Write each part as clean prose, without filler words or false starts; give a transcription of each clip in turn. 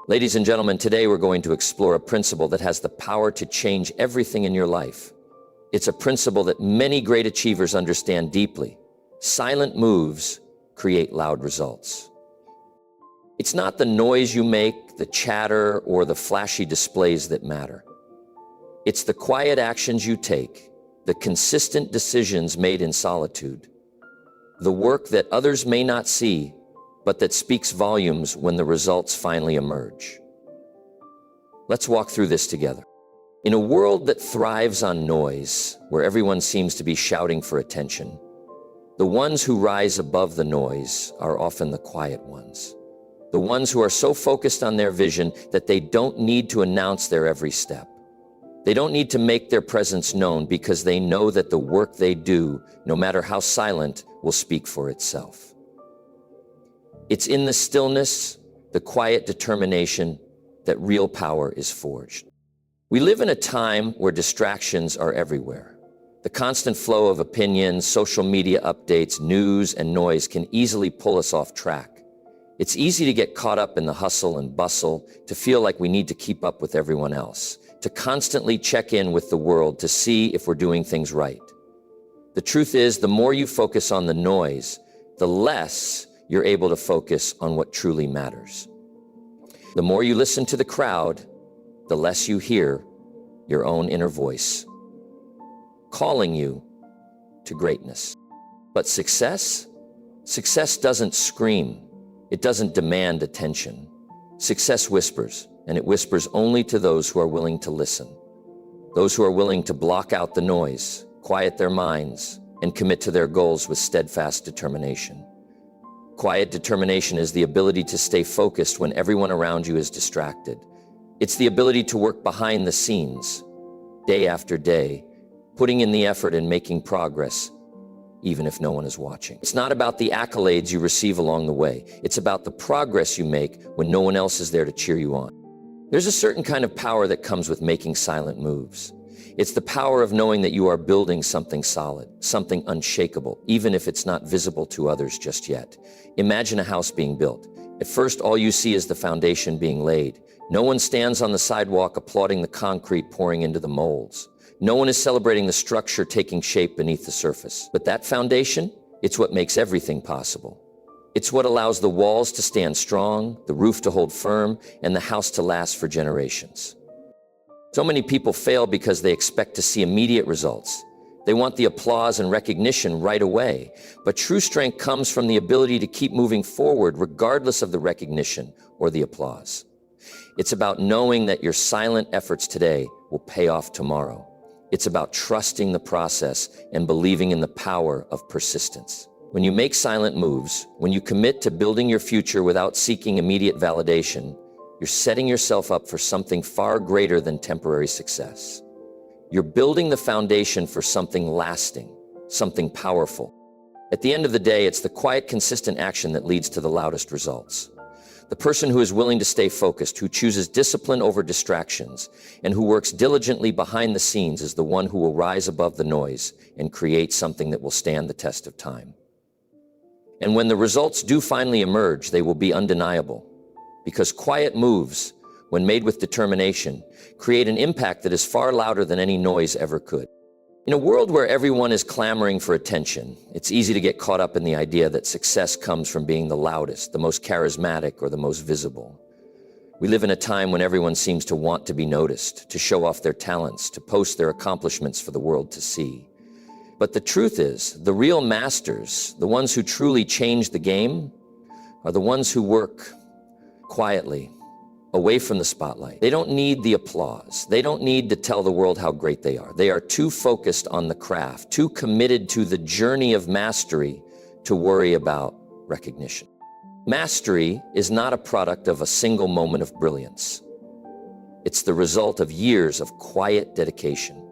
Ladies and gentlemen, today we're going to explore a principle that has the power to change everything in your life. It's a principle that many great achievers understand deeply. Silent moves create loud results. It's not the noise you make, the chatter, or the flashy displays that matter. It's the quiet actions you take, the consistent decisions made in solitude, the work that others may not see, but that speaks volumes when the results finally emerge. Let's walk through this together. In a world that thrives on noise, where everyone seems to be shouting for attention, the ones who rise above the noise are often the quiet ones. The ones who are so focused on their vision that they don't need to announce their every step. They don't need to make their presence known because they know that the work they do, no matter how silent, will speak for itself. It's in the stillness, the quiet determination, that real power is forged. We live in a time where distractions are everywhere. The constant flow of opinions, social media updates, news, and noise can easily pull us off track. It's easy to get caught up in the hustle and bustle, to feel like we need to keep up with everyone else, to constantly check in with the world to see if we're doing things right. The truth is, the more you focus on the noise, the less you're able to focus on what truly matters. The more you listen to the crowd, the less you hear your own inner voice, calling you to greatness. But success doesn't scream. It doesn't demand attention. Success whispers, and it whispers only to those who are willing to listen. Those who are willing to block out the noise, quiet their minds, and commit to their goals with steadfast determination. Quiet determination is the ability to stay focused when everyone around you is distracted. It's the ability to work behind the scenes, day after day, putting in the effort and making progress, even if no one is watching. It's not about the accolades you receive along the way. It's about the progress you make when no one else is there to cheer you on. There's a certain kind of power that comes with making silent moves. It's the power of knowing that you are building something solid, something unshakable, even if it's not visible to others just yet. Imagine a house being built. At first, all you see is the foundation being laid. No one stands on the sidewalk applauding the concrete pouring into the molds. No one is celebrating the structure taking shape beneath the surface. But that foundation, it's what makes everything possible. It's what allows the walls to stand strong, the roof to hold firm, and the house to last for generations. So many people fail because they expect to see immediate results. They want the applause and recognition right away. But true strength comes from the ability to keep moving forward regardless of the recognition or the applause. It's about knowing that your silent efforts today will pay off tomorrow. It's about trusting the process and believing in the power of persistence. When you make silent moves, when you commit to building your future without seeking immediate validation, you're setting yourself up for something far greater than temporary success. You're building the foundation for something lasting, something powerful. At the end of the day, it's the quiet, consistent action that leads to the loudest results. The person who is willing to stay focused, who chooses discipline over distractions, and who works diligently behind the scenes is the one who will rise above the noise and create something that will stand the test of time. And when the results do finally emerge, they will be undeniable. Because quiet moves, when made with determination, create an impact that is far louder than any noise ever could. In a world where everyone is clamoring for attention, it's easy to get caught up in the idea that success comes from being the loudest, the most charismatic, or the most visible. We live in a time when everyone seems to want to be noticed, to show off their talents, to post their accomplishments for the world to see. But the truth is, the real masters, the ones who truly change the game, are the ones who work quietly, away from the spotlight. They don't need the applause. They don't need to tell the world how great they are. They are too focused on the craft, too committed to the journey of mastery to worry about recognition. Mastery is not a product of a single moment of brilliance. It's the result of years of quiet dedication.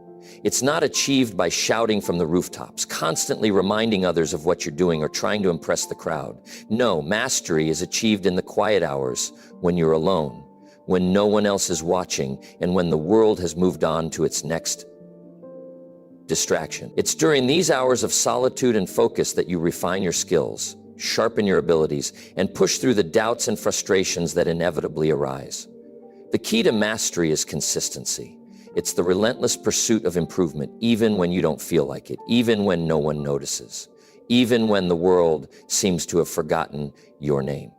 It's not achieved by shouting from the rooftops, constantly reminding others of what you're doing or trying to impress the crowd. No, mastery is achieved in the quiet hours when you're alone, when no one else is watching, and when the world has moved on to its next distraction. It's during these hours of solitude and focus that you refine your skills, sharpen your abilities, and push through the doubts and frustrations that inevitably arise. The key to mastery is consistency. It's the relentless pursuit of improvement, even when you don't feel like it, even when no one notices, even when the world seems to have forgotten your name.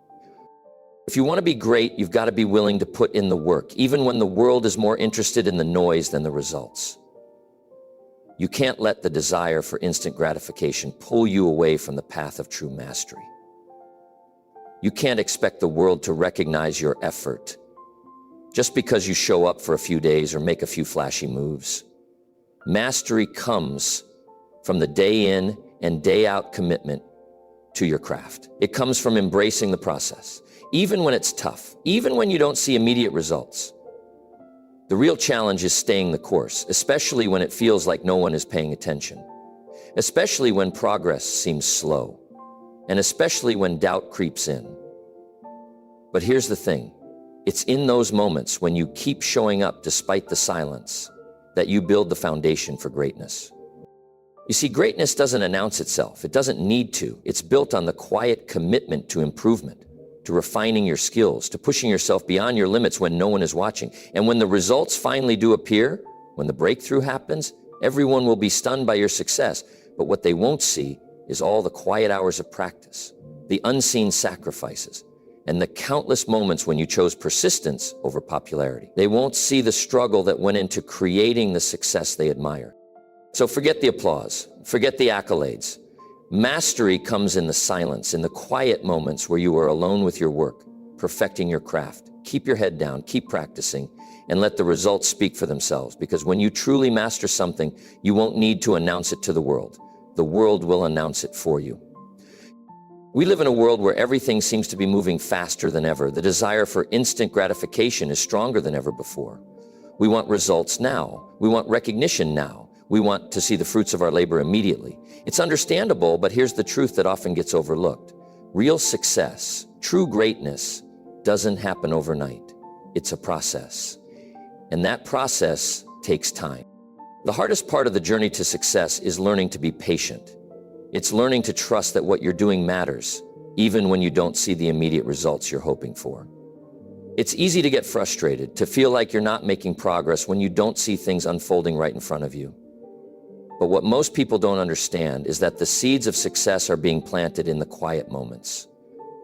If you want to be great, you've got to be willing to put in the work, even when the world is more interested in the noise than the results. You can't let the desire for instant gratification pull you away from the path of true mastery. You can't expect the world to recognize your effort just because you show up for a few days or make a few flashy moves. Mastery comes from the day in and day out commitment to your craft. It comes from embracing the process, even when it's tough, even when you don't see immediate results. The real challenge is staying the course, especially when it feels like no one is paying attention, especially when progress seems slow, and especially when doubt creeps in. But here's the thing. It's in those moments when you keep showing up despite the silence that you build the foundation for greatness. You see, greatness doesn't announce itself. It doesn't need to. It's built on the quiet commitment to improvement, to refining your skills, to pushing yourself beyond your limits when no one is watching. And when the results finally do appear, when the breakthrough happens, everyone will be stunned by your success. But what they won't see is all the quiet hours of practice, the unseen sacrifices, and the countless moments when you chose persistence over popularity. They won't see the struggle that went into creating the success they admire. So forget the applause, forget the accolades. Mastery comes in the silence, in the quiet moments where you are alone with your work, perfecting your craft. Keep your head down, keep practicing, and let the results speak for themselves. Because when you truly master something, you won't need to announce it to the world. The world will announce it for you. We live in a world where everything seems to be moving faster than ever. The desire for instant gratification is stronger than ever before. We want results now. We want recognition now. We want to see the fruits of our labor immediately. It's understandable, but here's the truth that often gets overlooked. Real success, true greatness, doesn't happen overnight. It's a process. And that process takes time. The hardest part of the journey to success is learning to be patient. It's learning to trust that what you're doing matters, even when you don't see the immediate results you're hoping for. It's easy to get frustrated, to feel like you're not making progress when you don't see things unfolding right in front of you. But what most people don't understand is that the seeds of success are being planted in the quiet moments,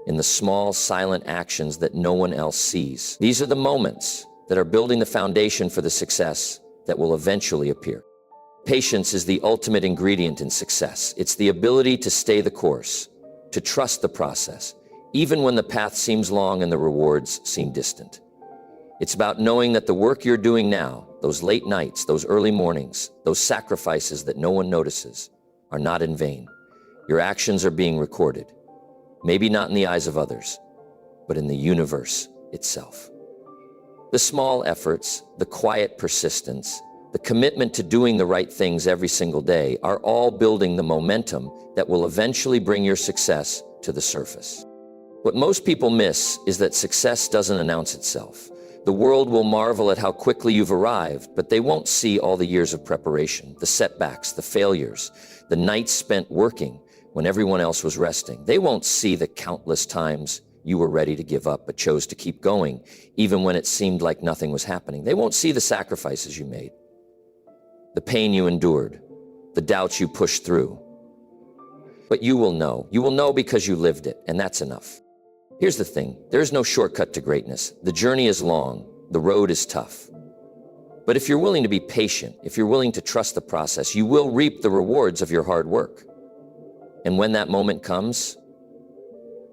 in the small, silent actions that no one else sees. These are the moments that are building the foundation for the success that will eventually appear. Patience is the ultimate ingredient in success. It's the ability to stay the course, to trust the process, even when the path seems long and the rewards seem distant. It's about knowing that the work you're doing now, those late nights, those early mornings, those sacrifices that no one notices, are not in vain. Your actions are being recorded, maybe not in the eyes of others, but in the universe itself. The small efforts, the quiet persistence, the commitment to doing the right things every single day are all building the momentum that will eventually bring your success to the surface. What most people miss is that success doesn't announce itself. The world will marvel at how quickly you've arrived, but they won't see all the years of preparation, the setbacks, the failures, the nights spent working when everyone else was resting. They won't see the countless times you were ready to give up but chose to keep going, even when it seemed like nothing was happening. They won't see the sacrifices you made, the pain you endured, the doubts you pushed through. But you will know. You will know because you lived it, and that's enough. Here's the thing. There is no shortcut to greatness. The journey is long. The road is tough. But if you're willing to be patient, if you're willing to trust the process, you will reap the rewards of your hard work. And when that moment comes,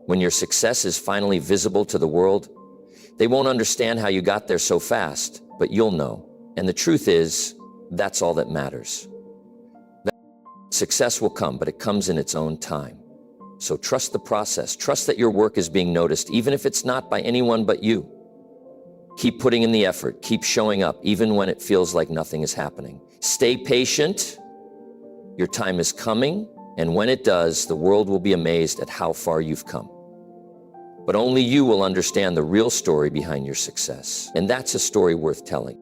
when your success is finally visible to the world, they won't understand how you got there so fast, but you'll know. And the truth is, that's all that matters. Success will come, but it comes in its own time. So trust the process. Trust that your work is being noticed, even if it's not by anyone but you. Keep putting in the effort. Keep showing up, even when it feels like nothing is happening. Stay patient. Your time is coming, and when it does, the world will be amazed at how far you've come. But only you will understand the real story behind your success, and that's a story worth telling.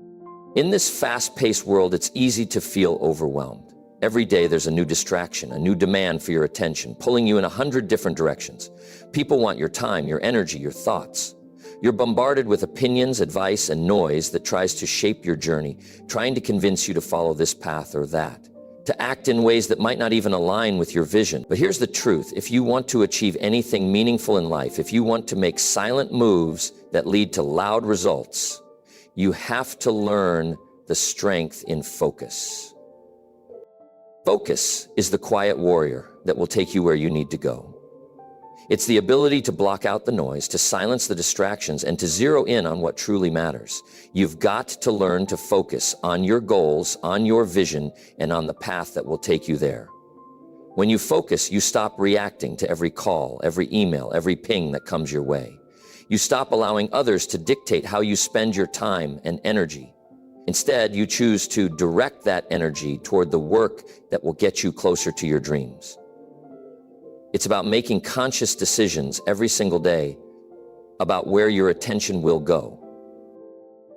In this fast-paced world, it's easy to feel overwhelmed. Every day there's a new distraction, a new demand for your attention, pulling you in 100 different directions. People want your time, your energy, your thoughts. You're bombarded with opinions, advice, and noise that tries to shape your journey, trying to convince you to follow this path or that, to act in ways that might not even align with your vision. But here's the truth. If you want to achieve anything meaningful in life, if you want to make silent moves that lead to loud results, you have to learn the strength in focus. Focus is the quiet warrior that will take you where you need to go. It's the ability to block out the noise, to silence the distractions, and to zero in on what truly matters. You've got to learn to focus on your goals, on your vision, and on the path that will take you there. When you focus, you stop reacting to every call, every email, every ping that comes your way. You stop allowing others to dictate how you spend your time and energy. Instead, you choose to direct that energy toward the work that will get you closer to your dreams. It's about making conscious decisions every single day about where your attention will go.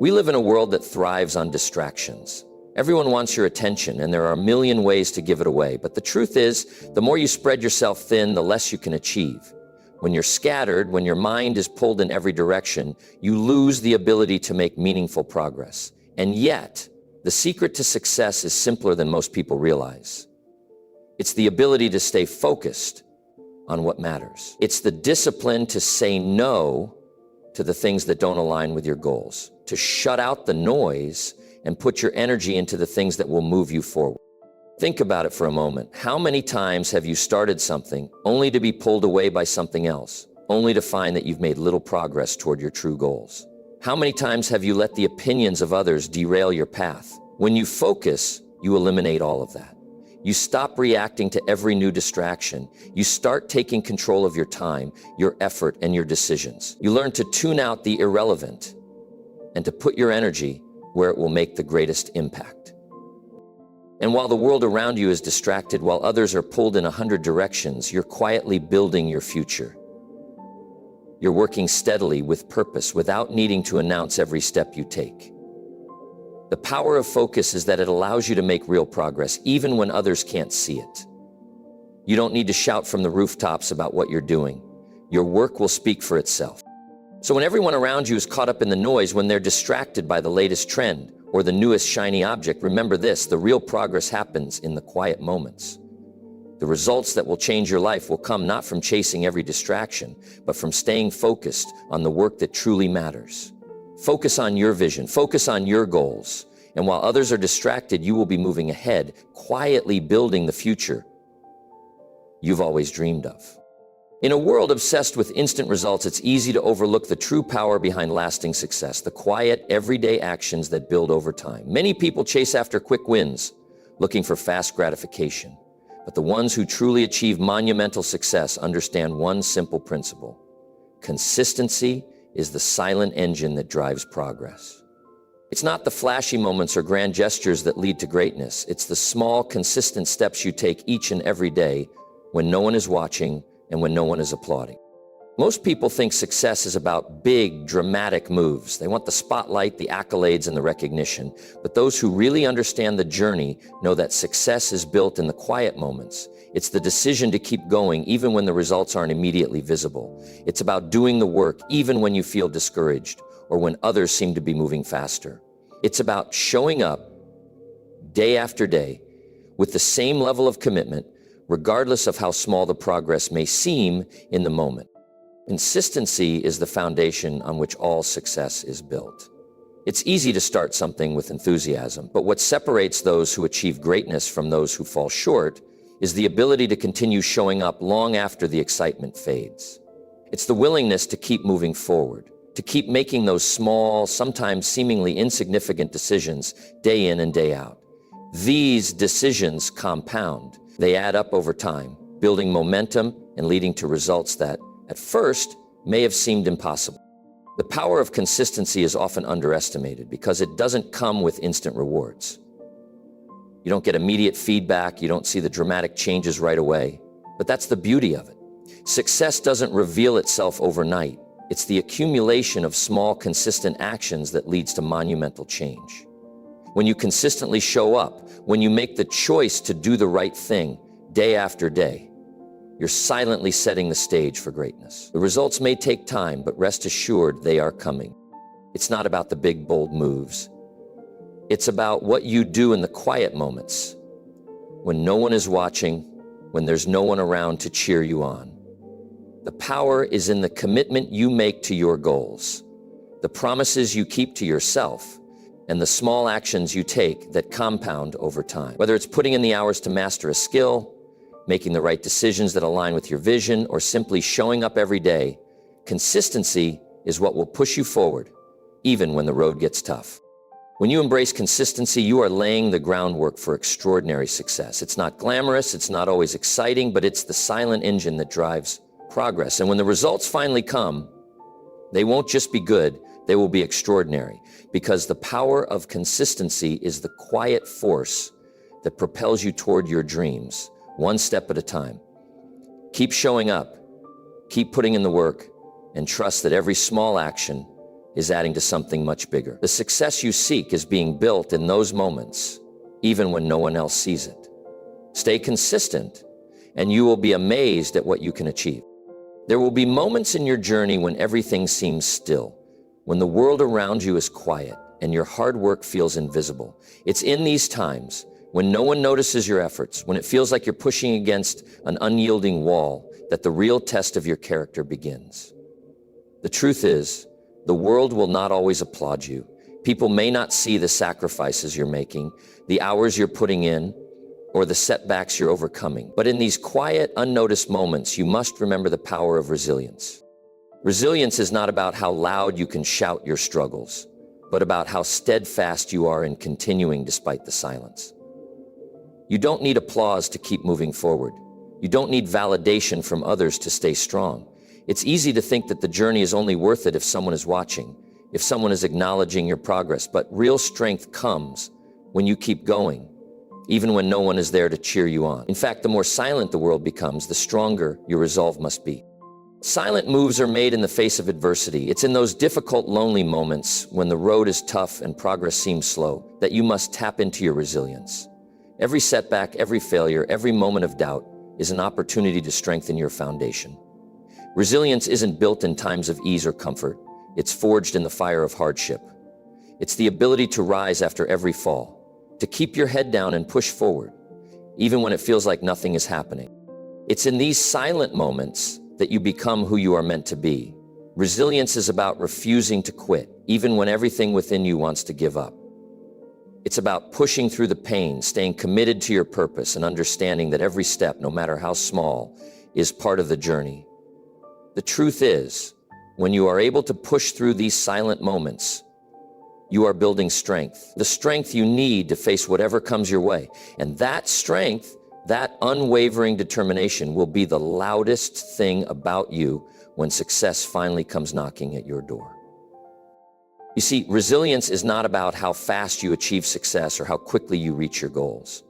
We live in a world that thrives on distractions. Everyone wants your attention, and there are a million ways to give it away. But the truth is, the more you spread yourself thin, the less you can achieve. When you're scattered, when your mind is pulled in every direction, you lose the ability to make meaningful progress. And yet, the secret to success is simpler than most people realize. It's the ability to stay focused on what matters. It's the discipline to say no to the things that don't align with your goals, to shut out the noise and put your energy into the things that will move you forward. Think about it for a moment. How many times have you started something only to be pulled away by something else, only to find that you've made little progress toward your true goals? How many times have you let the opinions of others derail your path? When you focus, you eliminate all of that. You stop reacting to every new distraction. You start taking control of your time, your effort, and your decisions. You learn to tune out the irrelevant and to put your energy where it will make the greatest impact. And while the world around you is distracted, while others are pulled in 100 directions, you're quietly building your future. You're working steadily with purpose without needing to announce every step you take. The power of focus is that it allows you to make real progress, even when others can't see it. You don't need to shout from the rooftops about what you're doing. Your work will speak for itself. So when everyone around you is caught up in the noise, when they're distracted by the latest trend or the newest shiny object, remember this: the real progress happens in the quiet moments. The results that will change your life will come not from chasing every distraction, but from staying focused on the work that truly matters. Focus on your vision, focus on your goals, and while others are distracted, you will be moving ahead, quietly building the future you've always dreamed of. In a world obsessed with instant results, it's easy to overlook the true power behind lasting success, the quiet, everyday actions that build over time. Many people chase after quick wins, looking for fast gratification. But the ones who truly achieve monumental success understand one simple principle: consistency is the silent engine that drives progress. It's not the flashy moments or grand gestures that lead to greatness. It's the small, consistent steps you take each and every day when no one is watching and when no one is applauding. Most people think success is about big, dramatic moves. They want the spotlight, the accolades, and the recognition. But those who really understand the journey know that success is built in the quiet moments. It's the decision to keep going even when the results aren't immediately visible. It's about doing the work even when you feel discouraged or when others seem to be moving faster. It's about showing up day after day with the same level of commitment, regardless of how small the progress may seem in the moment. Consistency is the foundation on which all success is built. It's easy to start something with enthusiasm, but what separates those who achieve greatness from those who fall short is the ability to continue showing up long after the excitement fades. It's the willingness to keep moving forward, to keep making those small, sometimes seemingly insignificant decisions day in and day out. These decisions compound. They add up over time, building momentum and leading to results that, at first, may have seemed impossible. The power of consistency is often underestimated because it doesn't come with instant rewards. You don't get immediate feedback, you don't see the dramatic changes right away, but that's the beauty of it. Success doesn't reveal itself overnight. It's the accumulation of small, consistent actions that leads to monumental change. when you consistently show up, when you make the choice to do the right thing day after day, you're silently setting the stage for greatness. The results may take time, but rest assured they are coming. It's not about the big, bold moves. It's about what you do in the quiet moments, when no one is watching, when there's no one around to cheer you on. The power is in the commitment you make to your goals, the promises you keep to yourself, and the small actions you take that compound over time. Whether it's putting in the hours to master a skill, making the right decisions that align with your vision, or simply showing up every day, consistency is what will push you forward, even when the road gets tough. When you embrace consistency, you are laying the groundwork for extraordinary success. It's not glamorous, it's not always exciting, but it's the silent engine that drives progress. And when the results finally come, they won't just be good, they will be extraordinary, because the power of consistency is the quiet force that propels you toward your dreams, one step at a time. Keep showing up, keep putting in the work, and trust that every small action is adding to something much bigger. The success you seek is being built in those moments, even when no one else sees it. Stay consistent, and you will be amazed at what you can achieve. There will be moments in your journey when everything seems still, when the world around you is quiet and your hard work feels invisible. It's in these times, when no one notices your efforts, when it feels like you're pushing against an unyielding wall, that the real test of your character begins. The truth is, the world will not always applaud you. People may not see the sacrifices you're making, the hours you're putting in, or the setbacks you're overcoming. But in these quiet, unnoticed moments, you must remember the power of resilience. Resilience is not about how loud you can shout your struggles, but about how steadfast you are in continuing despite the silence. You don't need applause to keep moving forward. You don't need validation from others to stay strong. It's easy to think that the journey is only worth it if someone is watching, if someone is acknowledging your progress, but real strength comes when you keep going, even when no one is there to cheer you on. In fact, the more silent the world becomes, the stronger your resolve must be. Silent moves are made in the face of adversity. It's in those difficult, lonely moments when the road is tough and progress seems slow that you must tap into your resilience. Every setback, every failure, every moment of doubt is an opportunity to strengthen your foundation. Resilience isn't built in times of ease or comfort. It's forged in the fire of hardship. It's the ability to rise after every fall, to keep your head down and push forward, even when it feels like nothing is happening. It's in these silent moments that you become who you are meant to be. Resilience is about refusing to quit, even when everything within you wants to give up. It's about pushing through the pain, staying committed to your purpose, and understanding that every step, no matter how small, is part of the journey. The truth is, when you are able to push through these silent moments, you are building strength, the strength you need to face whatever comes your way. And that strength, that unwavering determination will be the loudest thing about you when success finally comes knocking at your door. You see, resilience is not about how fast you achieve success or how quickly you reach your goals.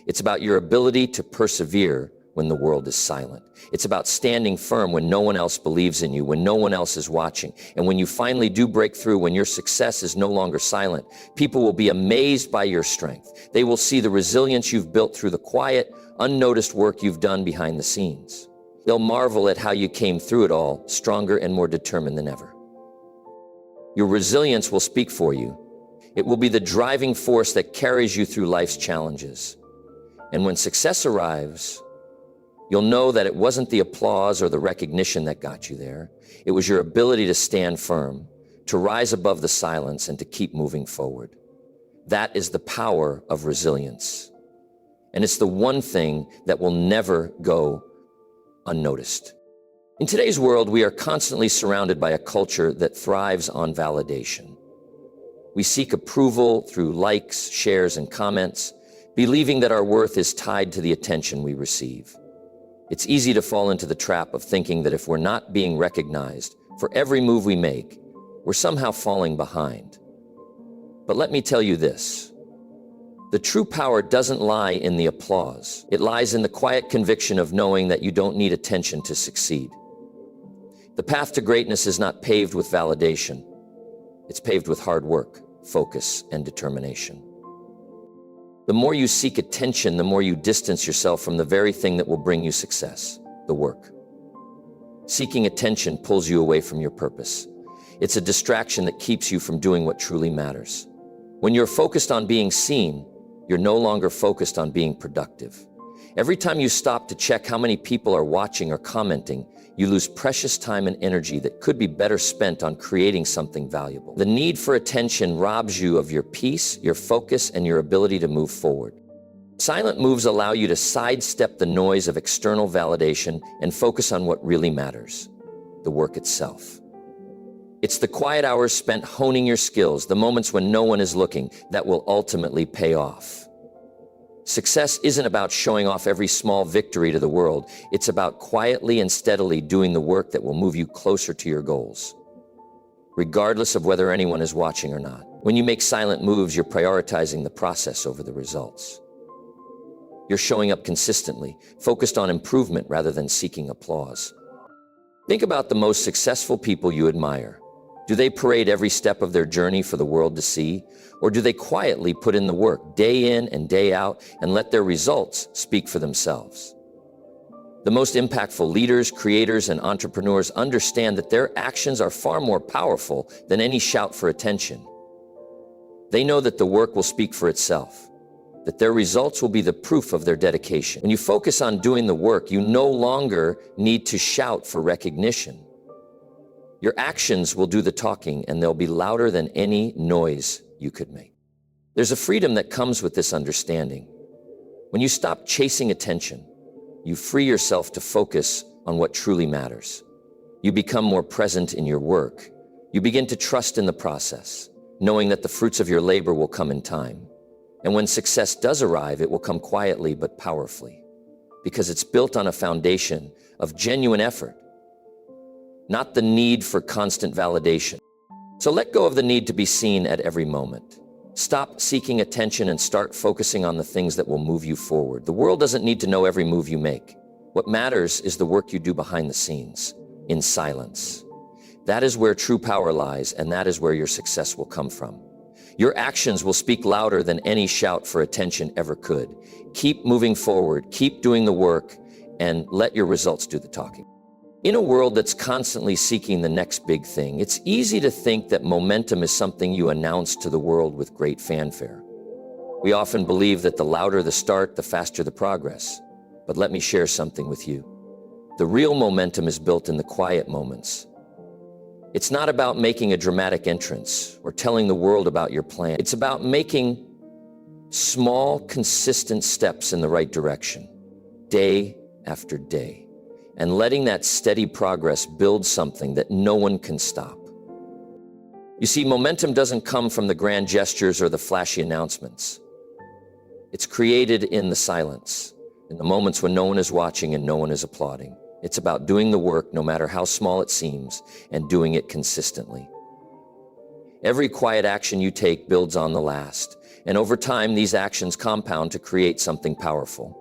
It's about your ability to persevere when the world is silent. It's about standing firm when no one else believes in you, when no one else is watching. And when you finally do break through, when your success is no longer silent, people will be amazed by your strength. They will see the resilience you've built through the quiet, unnoticed work you've done behind the scenes. They'll marvel at how you came through it all, stronger and more determined than ever. Your resilience will speak for you. It will be the driving force that carries you through life's challenges. And when success arrives, you'll know that it wasn't the applause or the recognition that got you there. It was your ability to stand firm, to rise above the silence, and to keep moving forward. That is the power of resilience. And it's the one thing that will never go unnoticed. In today's world, we are constantly surrounded by a culture that thrives on validation. We seek approval through likes, shares, and comments, believing that our worth is tied to the attention we receive. It's easy to fall into the trap of thinking that if we're not being recognized for every move we make, we're somehow falling behind. But let me tell you this. The true power doesn't lie in the applause. It lies in the quiet conviction of knowing that you don't need attention to succeed. The path to greatness is not paved with validation. It's paved with hard work, focus, and determination. The more you seek attention, the more you distance yourself from the very thing that will bring you success, the work. Seeking attention pulls you away from your purpose. It's a distraction that keeps you from doing what truly matters. When you're focused on being seen, you're no longer focused on being productive. Every time you stop to check how many people are watching or commenting, you lose precious time and energy that could be better spent on creating something valuable. The need for attention robs you of your peace, your focus, and your ability to move forward. Silent moves allow you to sidestep the noise of external validation and focus on what really matters, the work itself. It's the quiet hours spent honing your skills, the moments when no one is looking, that will ultimately pay off. Success isn't about showing off every small victory to the world. It's about quietly and steadily doing the work that will move you closer to your goals, regardless of whether anyone is watching or not. When you make silent moves, you're prioritizing the process over the results. You're showing up consistently, focused on improvement rather than seeking applause. Think about the most successful people you admire. Do they parade every step of their journey for the world to see? Or do they quietly put in the work day in and day out and let their results speak for themselves? The most impactful leaders, creators, and entrepreneurs understand that their actions are far more powerful than any shout for attention. They know that the work will speak for itself, that their results will be the proof of their dedication. When you focus on doing the work, you no longer need to shout for recognition. Your actions will do the talking, and they'll be louder than any noise you could make. There's a freedom that comes with this understanding. When you stop chasing attention, you free yourself to focus on what truly matters. You become more present in your work. You begin to trust in the process, knowing that the fruits of your labor will come in time. And when success does arrive, it will come quietly but powerfully, because it's built on a foundation of genuine effort, not the need for constant validation. So let go of the need to be seen at every moment. Stop seeking attention and start focusing on the things that will move you forward. The world doesn't need to know every move you make. What matters is the work you do behind the scenes, in silence. That is where true power lies, and that is where your success will come from. Your actions will speak louder than any shout for attention ever could. Keep moving forward, keep doing the work, and let your results do the talking. In a world that's constantly seeking the next big thing, it's easy to think that momentum is something you announce to the world with great fanfare. We often believe that the louder the start, the faster the progress. But let me share something with you. The real momentum is built in the quiet moments. It's not about making a dramatic entrance or telling the world about your plan. It's about making small, consistent steps in the right direction, day after day, and letting that steady progress build something that no one can stop. You see, momentum doesn't come from the grand gestures or the flashy announcements. It's created in the silence, in the moments when no one is watching and no one is applauding. It's about doing the work, no matter how small it seems, and doing it consistently. Every quiet action you take builds on the last, and over time, these actions compound to create something powerful.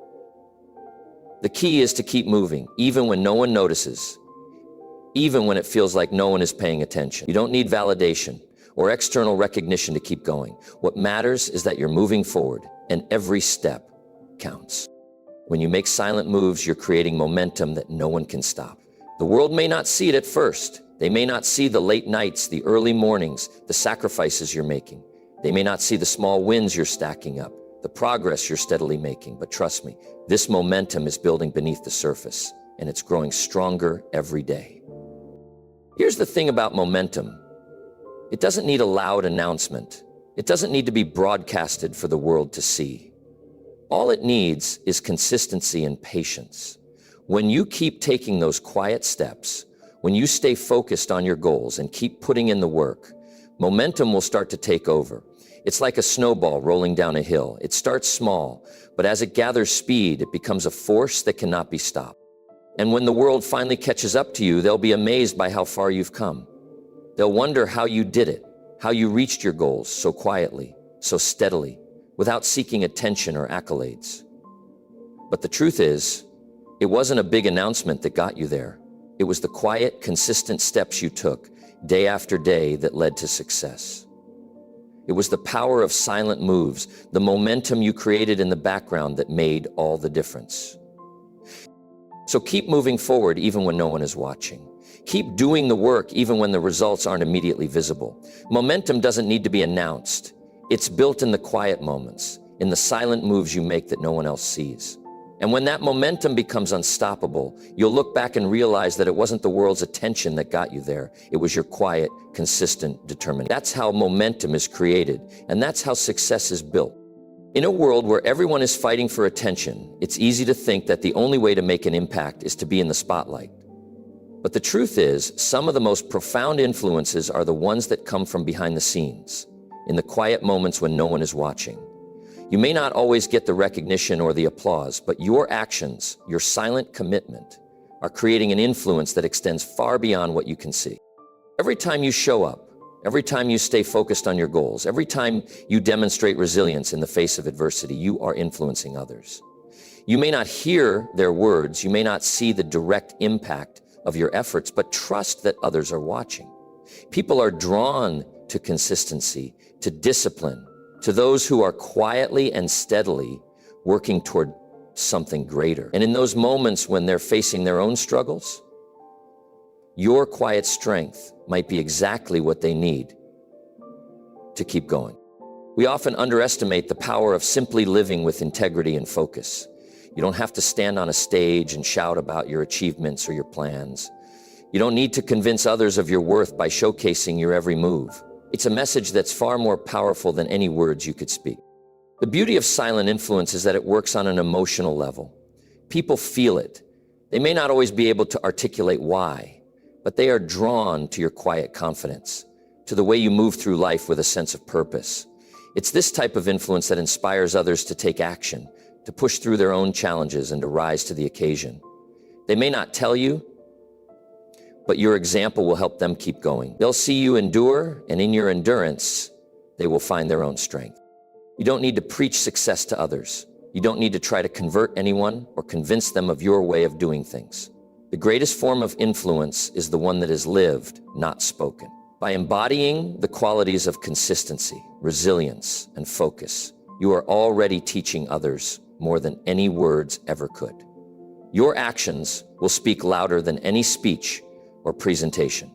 The key is to keep moving, even when no one notices, even when it feels like no one is paying attention. You don't need validation or external recognition to keep going. What matters is that you're moving forward, and every step counts. When you make silent moves, you're creating momentum that no one can stop. The world may not see it at first. They may not see the late nights, the early mornings, the sacrifices you're making. They may not see the small wins you're stacking up, the progress you're steadily making. But trust me, this momentum is building beneath the surface, and it's growing stronger every day. Here's the thing about momentum. It doesn't need a loud announcement. It doesn't need to be broadcasted for the world to see. All it needs is consistency and patience. When you keep taking those quiet steps, when you stay focused on your goals and keep putting in the work, momentum will start to take over. It's like a snowball rolling down a hill. It starts small, but as it gathers speed, it becomes a force that cannot be stopped. And when the world finally catches up to you, they'll be amazed by how far you've come. They'll wonder how you did it, how you reached your goals so quietly, so steadily, without seeking attention or accolades. But the truth is, it wasn't a big announcement that got you there. It was the quiet, consistent steps you took day after day that led to success. It was the power of silent moves, the momentum you created in the background that made all the difference. So keep moving forward even when no one is watching. Keep doing the work even when the results aren't immediately visible. Momentum doesn't need to be announced. It's built in the quiet moments, in the silent moves you make that no one else sees. And when that momentum becomes unstoppable, you'll look back and realize that it wasn't the world's attention that got you there. It was your quiet, consistent determination. That's how momentum is created, and that's how success is built. In a world where everyone is fighting for attention, it's easy to think that the only way to make an impact is to be in the spotlight. But the truth is, some of the most profound influences are the ones that come from behind the scenes, in the quiet moments when no one is watching. You may not always get the recognition or the applause, but your actions, your silent commitment, are creating an influence that extends far beyond what you can see. Every time you show up, every time you stay focused on your goals, every time you demonstrate resilience in the face of adversity, you are influencing others. You may not hear their words, you may not see the direct impact of your efforts, but trust that others are watching. People are drawn to consistency, to discipline, to those who are quietly and steadily working toward something greater. And in those moments when they're facing their own struggles, your quiet strength might be exactly what they need to keep going. We often underestimate the power of simply living with integrity and focus. You don't have to stand on a stage and shout about your achievements or your plans. You don't need to convince others of your worth by showcasing your every move. It's a message that's far more powerful than any words you could speak. The beauty of silent influence is that it works on an emotional level. People feel it. They may not always be able to articulate why, but they are drawn to your quiet confidence, to the way you move through life with a sense of purpose. It's this type of influence that inspires others to take action, to push through their own challenges and to rise to the occasion. They may not tell you, but your example will help them keep going. They'll see you endure, and in your endurance, they will find their own strength. You don't need to preach success to others. You don't need to try to convert anyone or convince them of your way of doing things. The greatest form of influence is the one that is lived, not spoken. By embodying the qualities of consistency, resilience, and focus, you are already teaching others more than any words ever could. Your actions will speak louder than any speech or presentation.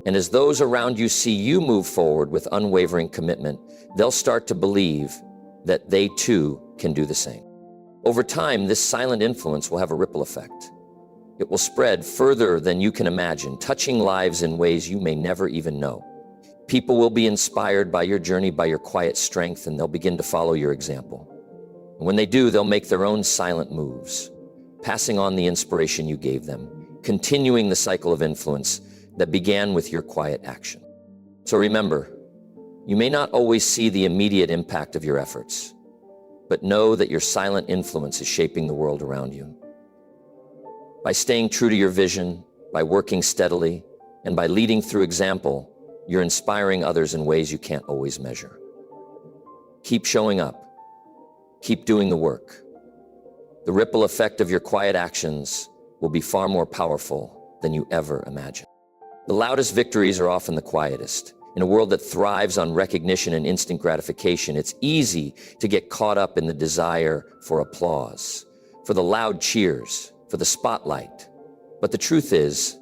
And as those around you see you move forward with unwavering commitment, they'll start to believe that they too can do the same. Over time, this silent influence will have a ripple effect. It will spread further than you can imagine, touching lives in ways you may never even know. People will be inspired by your journey, by your quiet strength, and they'll begin to follow your example. And when they do, they'll make their own silent moves, passing on the inspiration you gave them, continuing the cycle of influence that began with your quiet action. So remember, you may not always see the immediate impact of your efforts, but know that your silent influence is shaping the world around you. By staying true to your vision, by working steadily, and by leading through example, you're inspiring others in ways you can't always measure. Keep showing up. Keep doing the work. The ripple effect of your quiet actions will be far more powerful than you ever imagined. The loudest victories are often the quietest. In a world that thrives on recognition and instant gratification, it's easy to get caught up in the desire for applause, for the loud cheers, for the spotlight. But the truth is,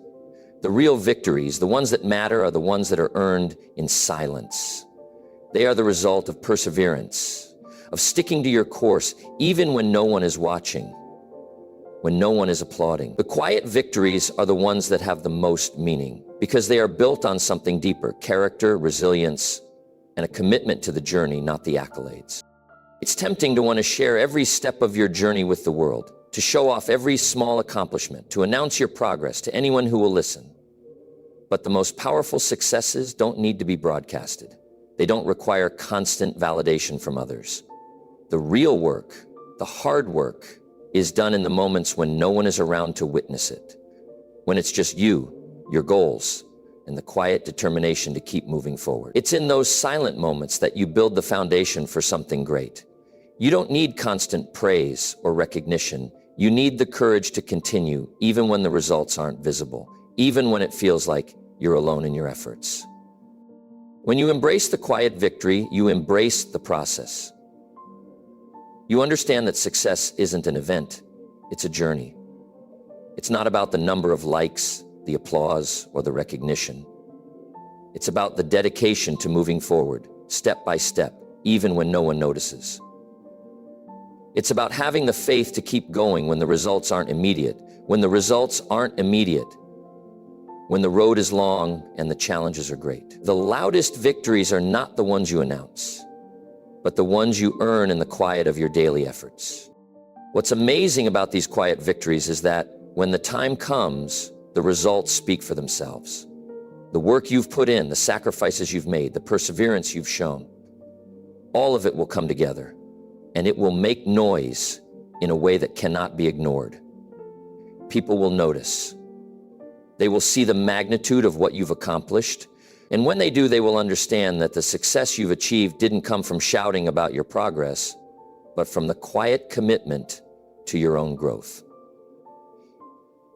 the real victories, the ones that matter, are the ones that are earned in silence. They are the result of perseverance, of sticking to your course even when no one is watching, when no one is applauding. The quiet victories are the ones that have the most meaning because they are built on something deeper: character, resilience, and a commitment to the journey, not the accolades. It's tempting to want to share every step of your journey with the world, to show off every small accomplishment, to announce your progress to anyone who will listen. But the most powerful successes don't need to be broadcasted. They don't require constant validation from others. The real work, the hard work, is done in the moments when no one is around to witness it. When it's just you, your goals, and the quiet determination to keep moving forward. It's in those silent moments that you build the foundation for something great. You don't need constant praise or recognition. You need the courage to continue, even when the results aren't visible, even when it feels like you're alone in your efforts. When you embrace the quiet victory, you embrace the process. You understand that success isn't an event, it's a journey. It's not about the number of likes, the applause, or the recognition. It's about the dedication to moving forward, step by step, even when no one notices. It's about having the faith to keep going when the results aren't immediate, when the road is long and the challenges are great. The loudest victories are not the ones you announce, but the ones you earn in the quiet of your daily efforts. What's amazing about these quiet victories is that when the time comes, the results speak for themselves. The work you've put in, the sacrifices you've made, the perseverance you've shown, all of it will come together, and it will make noise in a way that cannot be ignored. People will notice. They will see the magnitude of what you've accomplished, and when they do, they will understand that the success you've achieved didn't come from shouting about your progress, but from the quiet commitment to your own growth.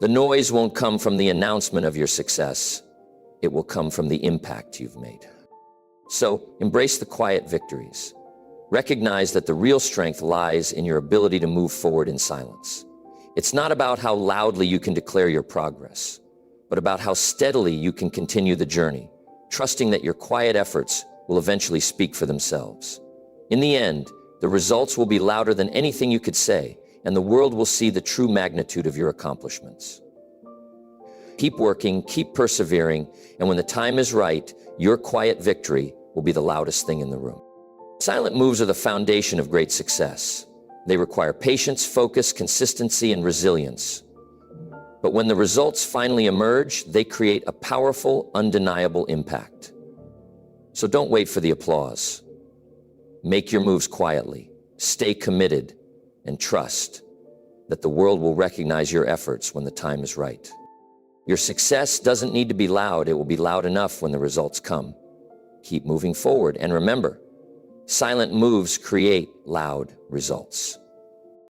The noise won't come from the announcement of your success. It will come from the impact you've made. So embrace the quiet victories. Recognize that the real strength lies in your ability to move forward in silence. It's not about how loudly you can declare your progress, but about how steadily you can continue the journey, trusting that your quiet efforts will eventually speak for themselves. In the end, the results will be louder than anything you could say, and the world will see the true magnitude of your accomplishments. Keep working, keep persevering, and when the time is right, your quiet victory will be the loudest thing in the room. Silent moves are the foundation of great success. They require patience, focus, consistency, and resilience. But when the results finally emerge, they create a powerful, undeniable impact. So don't wait for the applause. Make your moves quietly, stay committed, and trust that the world will recognize your efforts when the time is right. Your success doesn't need to be loud. It will be loud enough when the results come. Keep moving forward, and remember, silent moves create loud results.